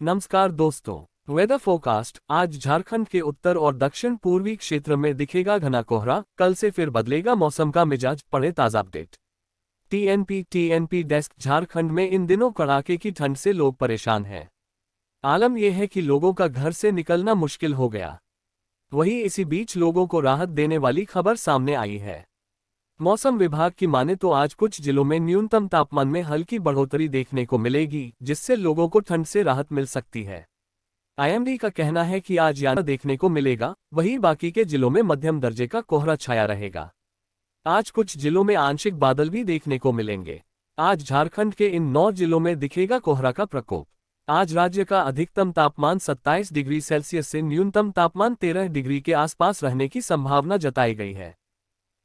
नमस्कार दोस्तों, weather forecast. आज झारखंड के उत्तर और दक्षिण पूर्वी क्षेत्र में दिखेगा घना कोहरा। कल से फिर बदलेगा मौसम का मिजाज। पढ़े ताज़ा अपडेट। TNP desk. झारखंड में इन दिनों कड़ाके की ठंड से लोग परेशान हैं। आलम यह है कि लोगों का घर से निकलना मुश्किल हो गया। वहीं इसी बीच लोगों को राहत देने वाली खबर सामने आई है। मौसम विभाग की माने तो आज कुछ जिलों में न्यूनतम तापमान में हल्की बढ़ोतरी देखने को मिलेगी, जिससे लोगों को ठंड से राहत मिल सकती है। आईएमडी का कहना है कि आज याना देखने को मिलेगा, वहीं बाकी के जिलों में मध्यम दर्जे का कोहरा छाया रहेगा। आज कुछ जिलों में आंशिक बादल भी देखने को मिलेंगे। आज झारखंड के इन 9 जिलों में दिखेगा कोहरा का प्रकोप। आज राज्य का अधिकतम तापमान 27 डिग्री सेल्सियस से न्यूनतम तापमान 13 डिग्री के आसपास रहने की संभावना जताई गई है।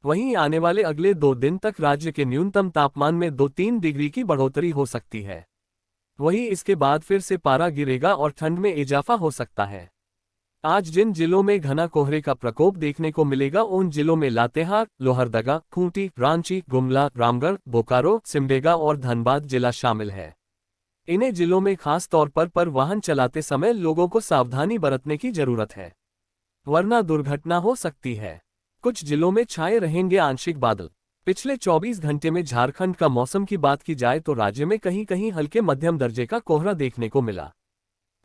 वहीं आने वाले अगले 2 दिन तक राज्य के न्यूनतम तापमान में 2-3 डिग्री की बढ़ोतरी हो सकती है। वहीं इसके बाद फिर से पारा गिरेगा और ठंड में इजाफा हो सकता है। आज जिन जिलों में घना कोहरे का प्रकोप देखने को मिलेगा उन जिलों में लातेहार, लोहरदगा, खूंटी, रांची, गुमला, रामगढ़, बोकारो, सिमडेगा और धनबाद जिला शामिल है। इन्हें जिलों में खास तौर पर वाहन चलाते समय लोगों को सावधानी बरतने की जरूरत है, वरना दुर्घटना हो सकती है। कुछ जिलों में छाए रहेंगे आंशिक बादल। पिछले 24 घंटे में झारखंड का मौसम की बात की जाए तो राज्य में कहीं कहीं हल्के मध्यम दर्जे का कोहरा देखने को मिला।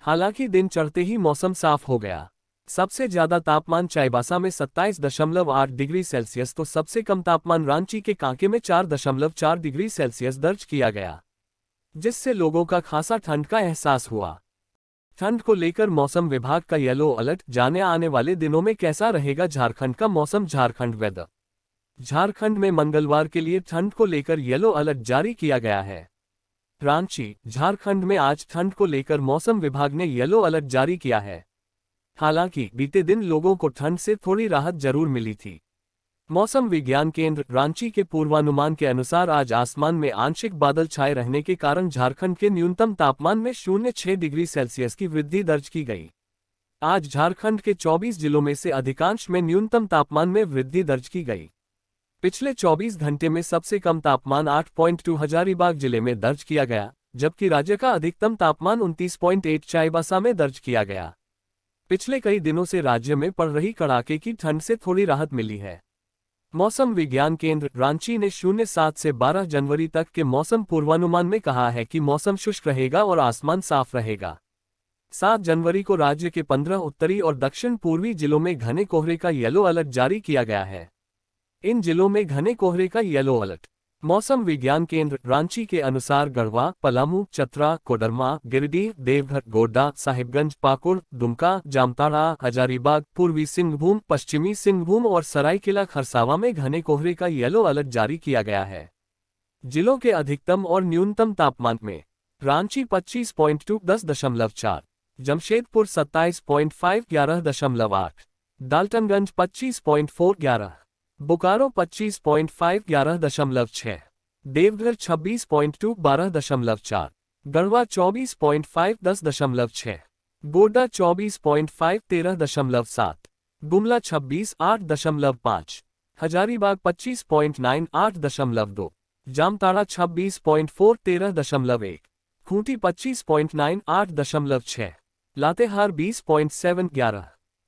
हालांकि दिन चढ़ते ही मौसम साफ हो गया। सबसे ज्यादा तापमान चाईबासा में 27.8 डिग्री सेल्सियस तो सबसे कम तापमान रांची के कांके में 4.4 डिग्री सेल्सियस दर्ज किया गया, जिससे लोगों का खासा ठंड का एहसास हुआ। ठंड को लेकर मौसम विभाग का येलो अलर्ट। जाने आने वाले दिनों में कैसा रहेगा झारखंड का मौसम। झारखंड वेदर। झारखंड में मंगलवार के लिए ठंड को लेकर येलो अलर्ट जारी किया गया है। रांची। झारखंड में आज ठंड को लेकर मौसम विभाग ने येलो अलर्ट जारी किया है। हालांकि बीते दिन लोगों को ठंड से थोड़ी राहत जरूर मिली थी। मौसम विज्ञान केंद्र रांची के पूर्वानुमान के अनुसार आज आसमान में आंशिक बादल छाए रहने के कारण झारखंड के न्यूनतम तापमान में 0.6 डिग्री सेल्सियस की वृद्धि दर्ज की गई। आज झारखंड के 24 जिलों में से अधिकांश में न्यूनतम तापमान में वृद्धि दर्ज की गई। पिछले 24 घंटे में सबसे कम तापमान 8.2 हजारीबाग जिले में दर्ज किया गया, जबकि राज्य का अधिकतम तापमान 29.8 चाईबासा में दर्ज किया गया। पिछले कई दिनों से राज्य में पड़ रही कड़ाके की ठंड से थोड़ी राहत मिली है। मौसम विज्ञान केंद्र रांची ने 07 से 12 जनवरी तक के मौसम पूर्वानुमान में कहा है कि मौसम शुष्क रहेगा और आसमान साफ रहेगा। 7 जनवरी को राज्य के 15 उत्तरी और दक्षिण पूर्वी जिलों में घने कोहरे का येलो अलर्ट जारी किया गया है। इन जिलों में घने कोहरे का येलो अलर्ट। मौसम विज्ञान केंद्र रांची के अनुसार गढ़वा, पलामू, चतरा, कोडरमा, गिरिडीह, देवघर, गोड्डा, साहिबगंज, पाकुड़, दुमका, जामताड़ा, हजारीबाग, पूर्वी सिंहभूम, पश्चिमी सिंहभूम और सरायकेला खरसावां में घने कोहरे का येलो अलर्ट जारी किया गया है। जिलों के अधिकतम और न्यूनतम तापमान में रांची 25.2 10.4, जमशेदपुर 27.5 11.8, डाल्टनगंज 25.4 11, बोकारो 25.5 11.6, देवघर 26.2 12.4, गढ़वा 24.5 10.6, गोड्डा 24.5 13.7, गुमला 26 8.5, हजारीबाग 25.9 8.2, जामताड़ा 26.4 13.1, खूंटी 25.9 8.6, लातेहार 20.7 11,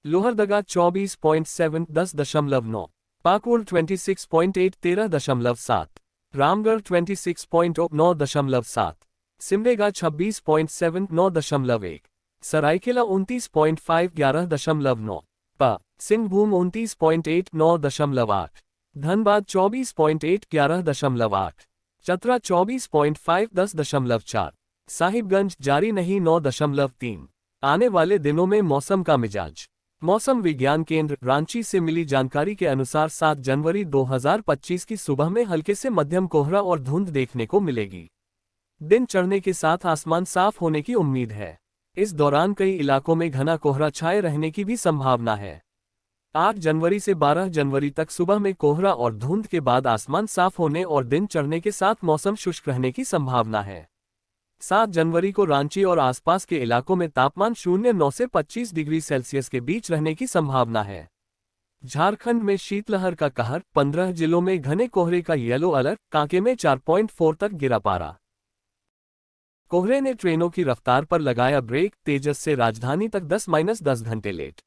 लोहरदगा 24.7 10.9, पाकुड़ 26.8 13.7, रामगढ़ 26.0 9.7, सिमडेगा 26.7 9.1, सरायकेला 29.5 11.9, सिंहभूम 29.8 9.8, धनबाद 24.8 11.8, चतरा 24.5 10.4, साहिबगंज जारी नहीं 9.3। आने वाले दिनों में मौसम का मिजाज। मौसम विज्ञान केंद्र रांची से मिली जानकारी के अनुसार 7 जनवरी 2025 की सुबह में हल्के से मध्यम कोहरा और धुंध देखने को मिलेगी। दिन चढ़ने के साथ आसमान साफ होने की उम्मीद है। इस दौरान कई इलाकों में घना कोहरा छाए रहने की भी संभावना है। 8 जनवरी से 12 जनवरी तक सुबह में कोहरा और धुंध के बाद आसमान साफ होने और दिन चढ़ने के साथ मौसम शुष्क रहने की संभावना है। 7 जनवरी को रांची और आसपास के इलाकों में तापमान 0.9 से 25 डिग्री सेल्सियस के बीच रहने की संभावना है। झारखंड में शीतलहर का कहर। 15 जिलों में घने कोहरे का येलो अलर्ट। कांके में 4.4 तक गिरा पारा। कोहरे ने ट्रेनों की रफ्तार पर लगाया ब्रेक, तेजस से राजधानी तक 10-10 घंटे लेट।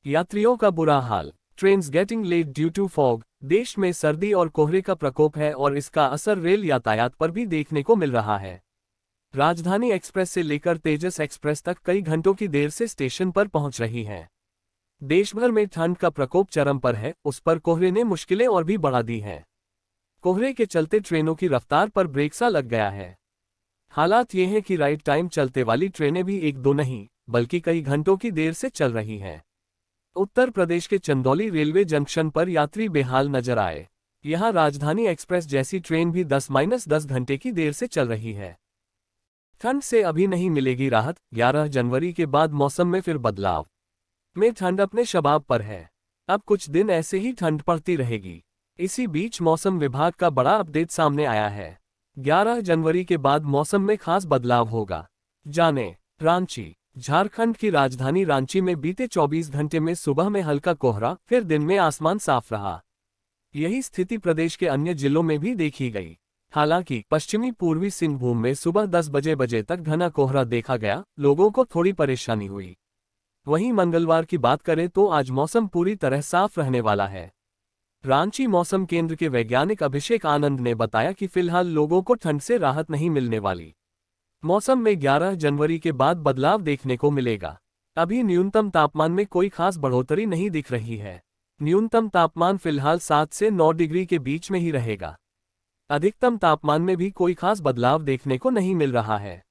यात्रियों का बुरा हाल, trains getting late due to fog. देश में सर्दी और कोहरे का प्रकोप है और इसका असर रेल यातायात पर भी देखने को मिल रहा है। राजधानी एक्सप्रेस से लेकर तेजस एक्सप्रेस तक कई घंटों की देर से स्टेशन पर पहुंच रही हैं। देश भर में ठंड का प्रकोप चरम पर है, उस पर कोहरे ने मुश्किलें और भी बढ़ा दी हैं। कोहरे के चलते ट्रेनों की रफ्तार पर ब्रेक सा लग गया है। हालात ये हैं कि राइट टाइम चलते वाली ट्रेनें भी एक दो नहीं, बल्कि कई घंटों की देर से चल रही हैं। उत्तर प्रदेश के चंदौली रेलवे जंक्शन पर यात्री बेहाल नजर आए। यहां राजधानी एक्सप्रेस जैसी ट्रेन भी 10-10 घंटे की देर से चल रही है। ठंड से अभी नहीं मिलेगी राहत, 11 जनवरी के बाद मौसम में फिर बदलाव। में ठंड अपने शबाब पर है। अब कुछ दिन ऐसे ही ठंड पड़ती रहेगी। इसी बीच मौसम विभाग का बड़ा अपडेट सामने आया है। 11 जनवरी के बाद मौसम में खास बदलाव होगा। जाने। रांची। झारखंड की राजधानी रांची में बीते 24 घंटे में सुबह में हल्का कोहरा, फिर दिन में आसमान साफ रहा। यही स्थिति प्रदेश के अन्य जिलों में भी देखी गई। हालांकि पश्चिमी पूर्वी सिंहभूम में सुबह 10 बजे तक घना कोहरा देखा गया, लोगों को थोड़ी परेशानी हुई। वहीं मंगलवार की बात करें तो आज मौसम पूरी तरह साफ रहने वाला है। रांची मौसम केंद्र के वैज्ञानिक अभिषेक आनंद ने बताया कि फिलहाल लोगों को ठंड से राहत नहीं मिलने वाली। मौसम में 11 जनवरी के बाद बदलाव देखने को मिलेगा। अभी न्यूनतम तापमान में कोई खास बढ़ोतरी नहीं दिख रही है। न्यूनतम तापमान फिलहाल 7 से 9 डिग्री के बीच में ही रहेगा। अधिकतम तापमान में भी कोई खास बदलाव देखने को नहीं मिल रहा है।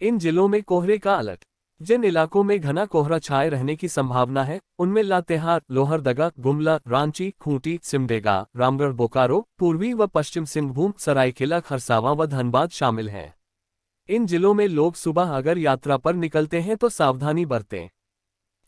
इन जिलों में कोहरे का अलर्ट। जिन इलाकों में घना कोहरा छाए रहने की संभावना है, उनमें लातेहार, लोहरदगा, गुमला, रांची, खूंटी, सिमडेगा, रामगढ़, बोकारो, पूर्वी व पश्चिम सिंहभूम, सरायकेला खरसावां व धनबाद शामिल हैं। इन जिलों में लोग सुबह अगर यात्रा पर निकलते हैं तो सावधानी बरतें,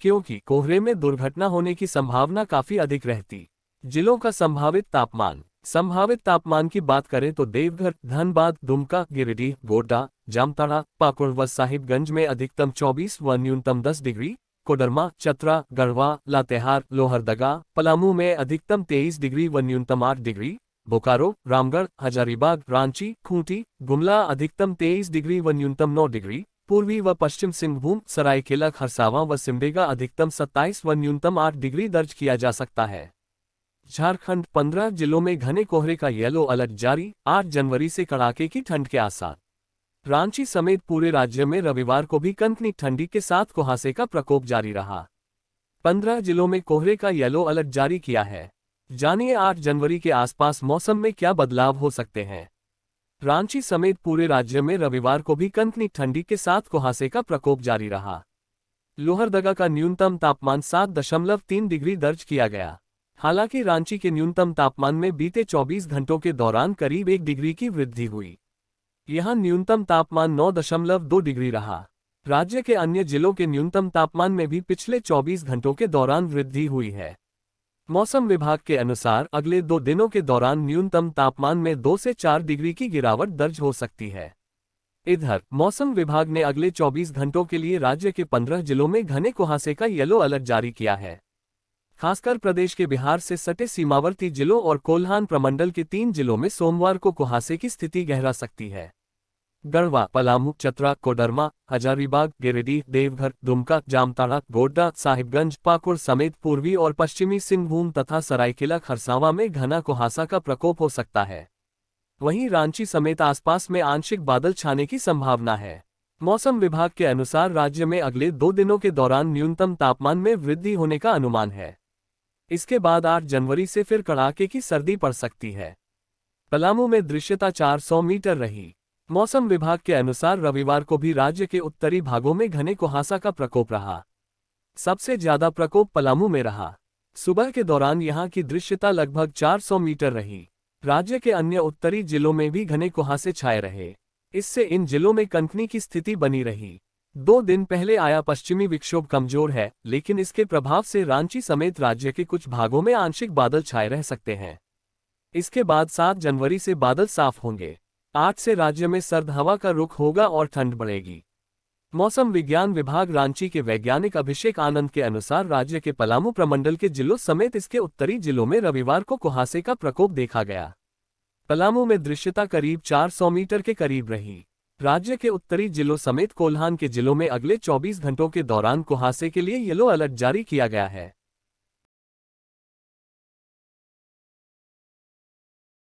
क्योंकि कोहरे में दुर्घटना होने की संभावना काफी अधिक रहती। जिलों का संभावित तापमान की बात करें तो देवघर, धनबाद, दुमका, गिरिडीह, गोड्डा, जामताड़ा, पाकुड़ व साहिबगंज में अधिकतम 24 व न्यूनतम 10 डिग्री, कोडरमा, चतरा, गढ़वा, लातेहार, लोहरदगा, पलामू में अधिकतम 23 डिग्री व न्यूनतम 8 डिग्री, बोकारो, रामगढ़, हजारीबाग, रांची, खूंटी, गुमला अधिकतम 23 डिग्री व न्यूनतम 9 डिग्री, पूर्वी व पश्चिम सिंहभूम, सरायकेला खरसावां व सिमडेगा अधिकतम 27 व न्यूनतम 8 डिग्री दर्ज किया जा सकता है। झारखंड 15 जिलों में घने कोहरे का येलो अलर्ट जारी, 8 जनवरी से कड़ाके की ठंड के आसार। रांची समेत पूरे राज्य में रविवार को भी कनकनी ठंडी के साथ कुहासे का प्रकोप जारी रहा। 15 जिलों में कोहरे का येलो अलर्ट जारी किया है। जानिए 8 जनवरी के आसपास मौसम में क्या बदलाव हो सकते हैं। रांची समेत पूरे राज्य में रविवार को भी कनकनी ठंडी के साथ कुहासे का प्रकोप जारी रहा। लोहरदगा का न्यूनतम तापमान 7.3 डिग्री दर्ज किया गया। हालांकि रांची के न्यूनतम तापमान में बीते 24 घंटों के दौरान करीब 1 डिग्री की वृद्धि हुई। यहां न्यूनतम तापमान 9.2 डिग्री रहा। राज्य के अन्य जिलों के न्यूनतम तापमान में भी पिछले 24 घंटों के दौरान वृद्धि हुई है। मौसम विभाग के अनुसार अगले 2 दिनों के दौरान न्यूनतम तापमान में 2 से 4 डिग्री की गिरावट दर्ज हो सकती है। इधर मौसम विभाग ने अगले 24 घंटों के लिए राज्य के 15 जिलों में घने कुहासे का येलो अलर्ट जारी किया है। खासकर प्रदेश के बिहार से सटे सीमावर्ती जिलों और कोल्हान प्रमंडल के 3 जिलों में सोमवार को कुहासे की स्थिति गहरा सकती है। गढ़वा, पलामू, चतरा, कोडरमा, हजारीबाग, गिरिडीह, देवघर, दुमका, जामताड़ा, गोड्डा, साहिबगंज, पाकुड़ समेत पूर्वी और पश्चिमी सिंहभूम तथा सरायकेला खरसावां में घना कुहासा का प्रकोप हो सकता है। वहीं रांची समेत आसपास में आंशिक बादल छाने की संभावना है। मौसम विभाग के अनुसार राज्य में अगले 2 दिनों के दौरान न्यूनतम तापमान में वृद्धि होने का अनुमान है। इसके बाद 8 जनवरी से फिर कड़ाके की सर्दी पड़ सकती है। पलामू में दृश्यता 400 मीटर रही। मौसम विभाग के अनुसार रविवार को भी राज्य के उत्तरी भागों में घने कुहासा का प्रकोप रहा। सबसे ज्यादा प्रकोप पलामू में रहा। सुबह के दौरान यहां की दृश्यता लगभग 400 मीटर रही। राज्य के अन्य उत्तरी जिलों में भी घने कुहासे छाए रहे। इससे इन जिलों में कनकनी की स्थिति बनी रही। 2 दिन पहले आया पश्चिमी विक्षोभ कमजोर है, लेकिन इसके प्रभाव से रांची समेत राज्य के कुछ भागों में आंशिक बादल छाए रह सकते हैं। इसके बाद 7 जनवरी से बादल साफ होंगे। 8 से राज्य में सर्द हवा का रुख होगा और ठंड बढ़ेगी। मौसम विज्ञान विभाग रांची के वैज्ञानिक अभिषेक आनंद के अनुसार राज्य के पलामू प्रमंडल के जिलों समेत इसके उत्तरी जिलों में रविवार को कुहासे का प्रकोप देखा गया। पलामू में दृश्यता करीब 400 मीटर के करीब रही। राज्य के उत्तरी जिलों समेत कोल्हान के जिलों में अगले 24 घंटों के दौरान कुहासे के लिए येलो अलर्ट जारी किया गया है।